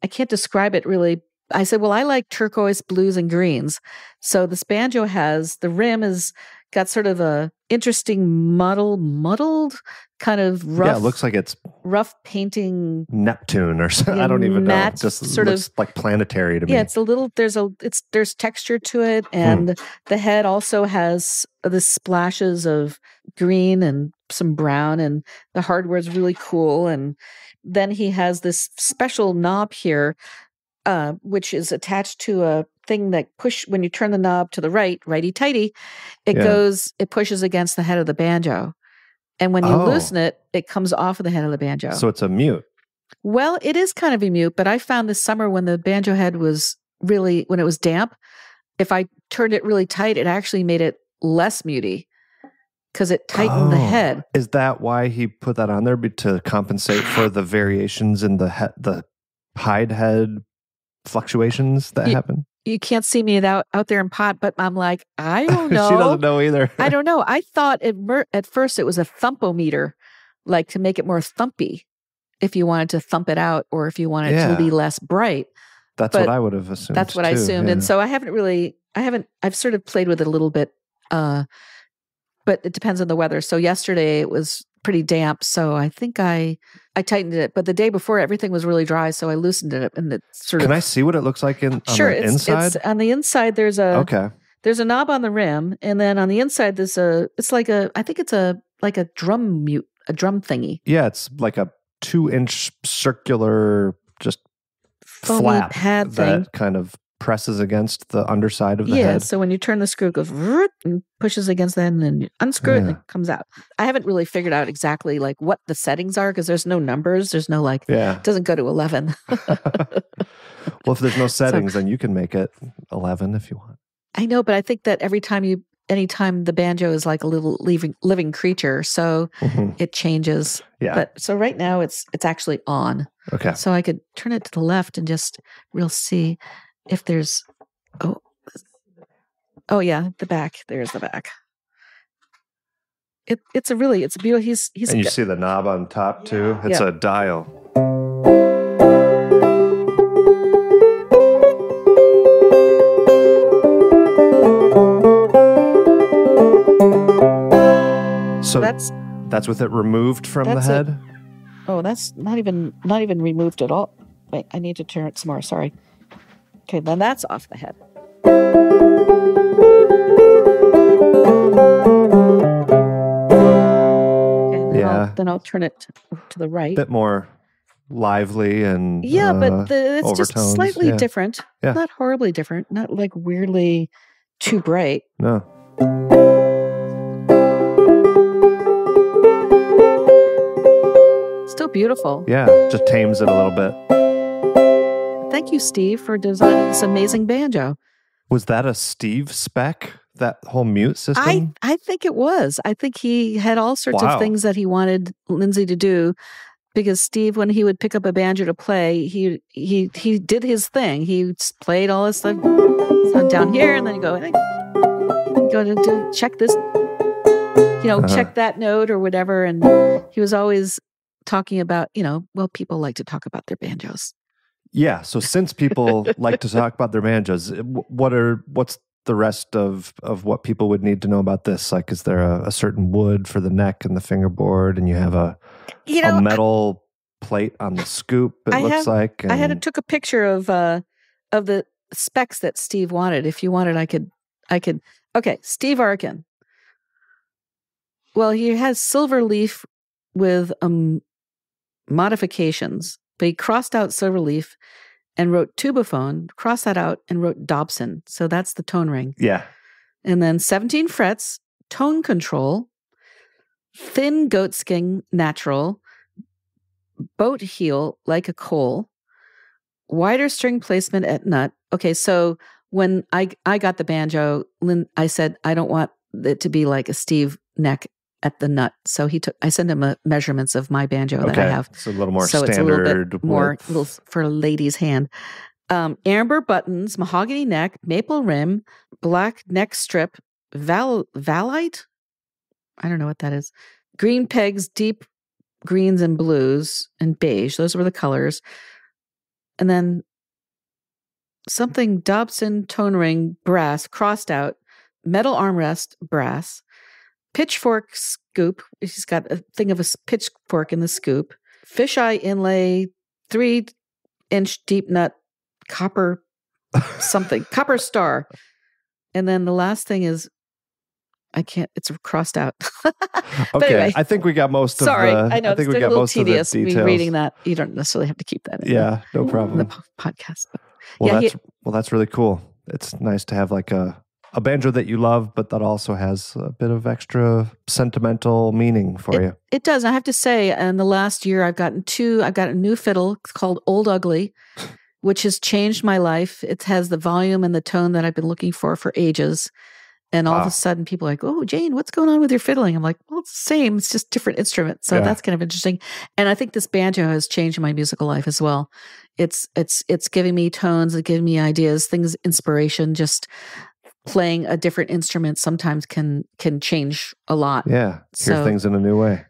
I can't describe it really. I said, well, I like turquoise, blues, and greens. So this banjo the rim has got sort of a interesting muddled kind of rough. Yeah, it looks like it's rough painting Neptune or something. I don't even know. It just sort looks like planetary to me. Yeah, it's a little. There's texture to it, and the head also has the splashes of green and some brown, and the hardware is really cool. And then he has this special knob here, which is attached to a thing that when you turn the knob to the right, righty-tighty, it pushes against the head of the banjo. And when you loosen it, it comes off of the head of the banjo. So it's a mute. Well, it is kind of a mute, but I found this summer when the banjo head was when it was damp, if I turned it really tight, it actually made it less mutey because it tightened the head. Is that why he put that on there, to compensate for the variations in the hide head fluctuations that happen? You can't see me out there in pot, but I'm like, I don't know. She doesn't know either. I don't know. I thought at first it was a thumpometer, like to make it more thumpy if you wanted to thump it out or if you wanted it to be less bright. That's what I would have assumed. That's what I assumed. And so I've sort of played with it a little bit, but it depends on the weather. So yesterday it was pretty damp, so I think I tightened it. But the day before, everything was really dry, so I loosened it, and it sort of. Can I see what it looks like on the inside? On the inside, there's a knob on the rim, and then on the inside, it's like a drum mute, a drum thingy. Yeah, it's like a 2-inch circular, just foamy flap pad that thing. kind of presses against the underside of the Yeah, head. so when you turn the screw, it goes and pushes against the head, and then you unscrew it and it comes out. I haven't really figured out exactly like what the settings are because there's no numbers. There's no like, it doesn't go to 11. Well, if there's no settings, then you can make it 11 if you want. I know, but I think that anytime the banjo is like a little living creature, so it changes. Yeah. But so right now it's actually on. Okay. So I could turn it to the left and just we'll see if there's oh yeah, the back. There's the back. It's a beautiful. He's and you see the knob on top too. It's a dial. So that's with it removed from the head? Oh, that's not even removed at all. Wait, I need to turn it some more. Sorry. Okay, then that's off the head. Okay, then I'll turn it to the right. A bit more lively and but it's overtones. Just slightly different. Yeah. Not horribly different. Not like weirdly too bright. No. Still beautiful. Yeah, just tames it a little bit. Thank you, Steve, for designing this amazing banjo. Was that a Steve spec, that whole mute system? I think it was. I think he had all sorts of things that he wanted Lindsay to do because Steve, when he would pick up a banjo to play, he did his thing. He played all this stuff down here, and then you go to check this, check that note or whatever. And he was always talking about, people like to talk about their banjos. Yeah. So since people like to talk about their banjos, what's the rest of what people would need to know about this? Like, is there a certain wood for the neck and the fingerboard, and you have a metal plate on the scoop? Like I took a picture of the specs that Steve wanted. If you wanted, I could. Okay, Steve Arkin. Well, he has silver leaf with modifications, but he crossed out silver leaf and wrote tubaphone, crossed that out and wrote Dobson. So that's the tone ring. Yeah. And then 17 frets, tone control, thin goatskin natural, boat heel like a coal, wider string placement at nut. Okay, so when I got the banjo, I said, I don't want it to be like a Steve neck at the nut. So I sent him measurements of my banjo that I have. It's a little more so standard. It's a little bit more for a lady's hand. Amber buttons, mahogany neck, maple rim, black neck strip, valite? I don't know what that is. Green pegs, deep greens and blues, and beige. Those were the colors. And then something Dobson tone ring, brass, crossed out, metal armrest, brass, pitchfork scoop. He's got a thing of a pitchfork in the scoop. Fisheye inlay, 3-inch deep nut, copper something, copper star. And then the last thing is, it's crossed out. Okay, anyway, I think we got most of sorry, I know, I think it's we got a little most tedious of the me details. reading that. You don't necessarily have to keep that in no problem. the podcast. But Well, that's really cool. It's nice to have like a banjo that you love, but that also has a bit of extra sentimental meaning for you. It does. I have to say, in the last year, I've got a new fiddle called Old Ugly, which has changed my life. It has the volume and the tone that I've been looking for ages. And all of a sudden, people are like, "Oh, Jane, what's going on with your fiddling?" I'm like, "Well, it's the same. It's just different instruments." So that's kind of interesting. And I think this banjo has changed my musical life as well. It's giving me tones, it's giving me ideas, things, inspiration. Just playing a different instrument sometimes can change a lot. Yeah, hear things in a new way.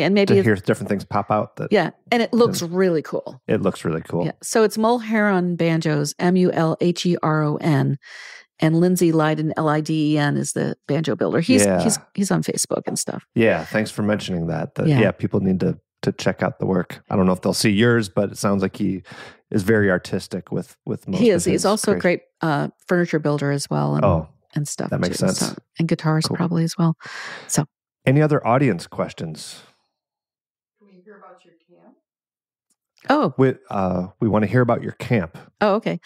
And maybe to hear different things pop out. And it looks really cool. It looks really cool. Yeah. So it's Mulheron Banjos, Mulheron. And Lindsay Liden, Liden, is the banjo builder. He's on Facebook and stuff. Yeah, thanks for mentioning that. People need to check out the work. I don't know if they'll see yours, but it sounds like he is very artistic with most He is. of his He's also creation. a great furniture builder as well, and stuff. That makes sense. So, and guitarist probably as well. So, any other audience questions? Can we hear about your camp? Oh, We want to hear about your camp. Oh, okay.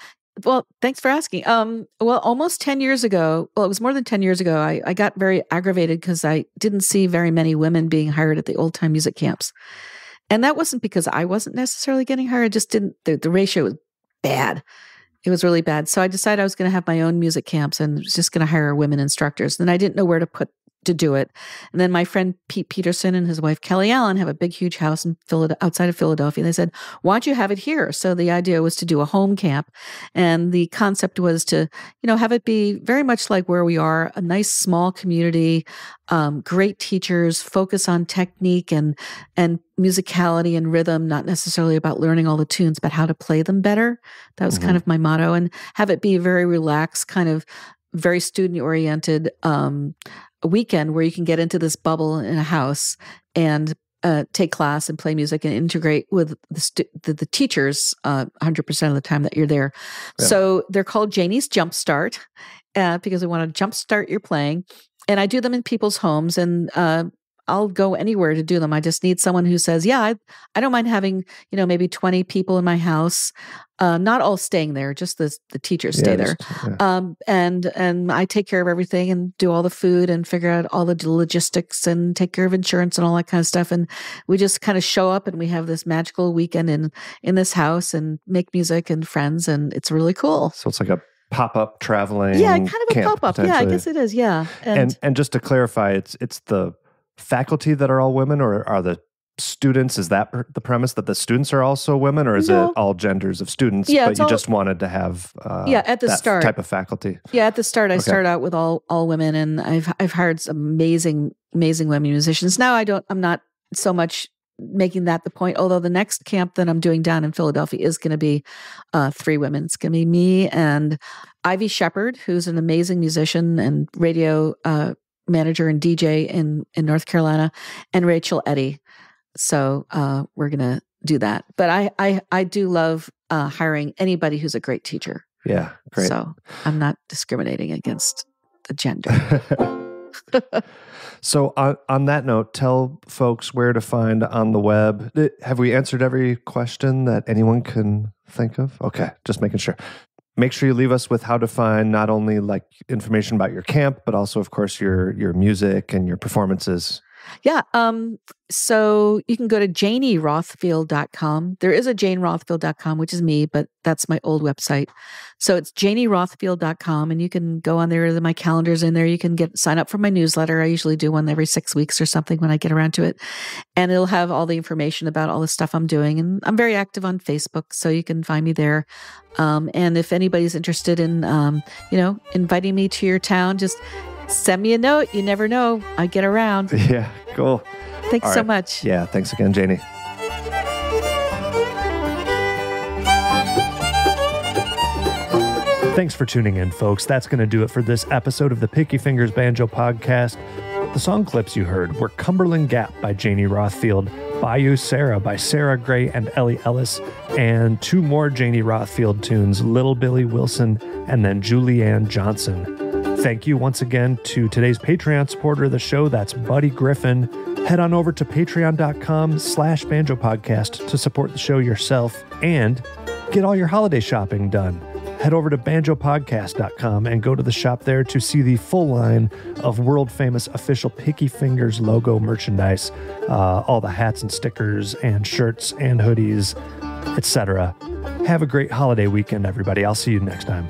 Well, thanks for asking. Well, almost 10 years ago, well, it was more than 10 years ago, I got very aggravated because I didn't see very many women being hired at the old time music camps. And that wasn't because I wasn't necessarily getting hired. I just didn't, the ratio was bad. It was really bad. So I decided I was going to have my own music camps and was just going to hire women instructors. And I didn't know where to do it. And then my friend Pete Peterson and his wife Kelly Allen have a big, huge house in outside of Philadelphia. They said, why don't you have it here? So the idea was to do a home camp. And the concept was to, have it be very much like where we are, a nice small community, great teachers, focus on technique and musicality and rhythm, not necessarily about learning all the tunes, but how to play them better. That was kind of my motto, and have it be very relaxed, kind of very student oriented, a weekend where you can get into this bubble in a house and take class and play music and integrate with the teachers 100% of the time that you're there. Yeah. So they're called Janie's Jumpstart because we want to jumpstart your playing. And I do them in people's homes, and I'll go anywhere to do them. I just need someone who says, yeah, I don't mind having, maybe 20 people in my house, not all staying there, just the teachers stay there. And I take care of everything and do all the food and figure out all the logistics and take care of insurance and all that kind of stuff. And we just kind of show up and we have this magical weekend in this house and make music and friends. And it's really cool. So it's like a pop-up traveling kind of a pop-up. Yeah, I guess it is. Yeah. And just to clarify, it's the faculty that are all women, or are the students, is that the premise that the students are also women, or is it all genders of students? Yeah, but you just wanted to have at the start type of faculty. Yeah, at the start I start out with all women, and I've hired some amazing women musicians. Now I'm not so much making that the point, although the next camp that I'm doing down in Philadelphia is going to be 3 women. It's going to be me and Ivy Shepard, who's an amazing musician and radio manager and DJ in North Carolina, and Rachel Eddy. So we're going to do that. But I do love hiring anybody who's a great teacher. Yeah, great. So I'm not discriminating against the gender. So on that note, tell folks where to find on the web. Have we answered every question that anyone can think of? Okay, just making sure. Make sure you leave us with how to find not only like information about your camp, but also, of course, your music and your performances. Yeah. So you can go to JanieRothfield.com. There is a JaneRothfield.com, which is me, but that's my old website. So it's JanieRothfield.com, and you can go on there. My calendar's in there. You can sign up for my newsletter. I usually do one every 6 weeks or something when I get around to it. And it'll have all the information about all the stuff I'm doing. And I'm very active on Facebook, so you can find me there. And if anybody's interested in, inviting me to your town, just send me a note. You never know. I get around. Yeah, cool. Thanks so much. Yeah, thanks again, Janie. Thanks for tuning in, folks. That's going to do it for this episode of the Picky Fingers Banjo Podcast. The song clips you heard were Cumberland Gap by Janie Rothfield, Bayou Sarah by Sarah Gray and Ellie Ellis, and 2 more Janie Rothfield tunes, Little Billy Wilson and then Julianne Johnson. Thank you once again to today's Patreon supporter of the show. That's Buddy Griffin. Head on over to patreon.com/banjopodcast to support the show yourself and get all your holiday shopping done. Head over to banjopodcast.com and go to the shop there to see the full line of world-famous official Picky Fingers logo merchandise, all the hats and stickers and shirts and hoodies, etc. Have a great holiday weekend, everybody. I'll see you next time.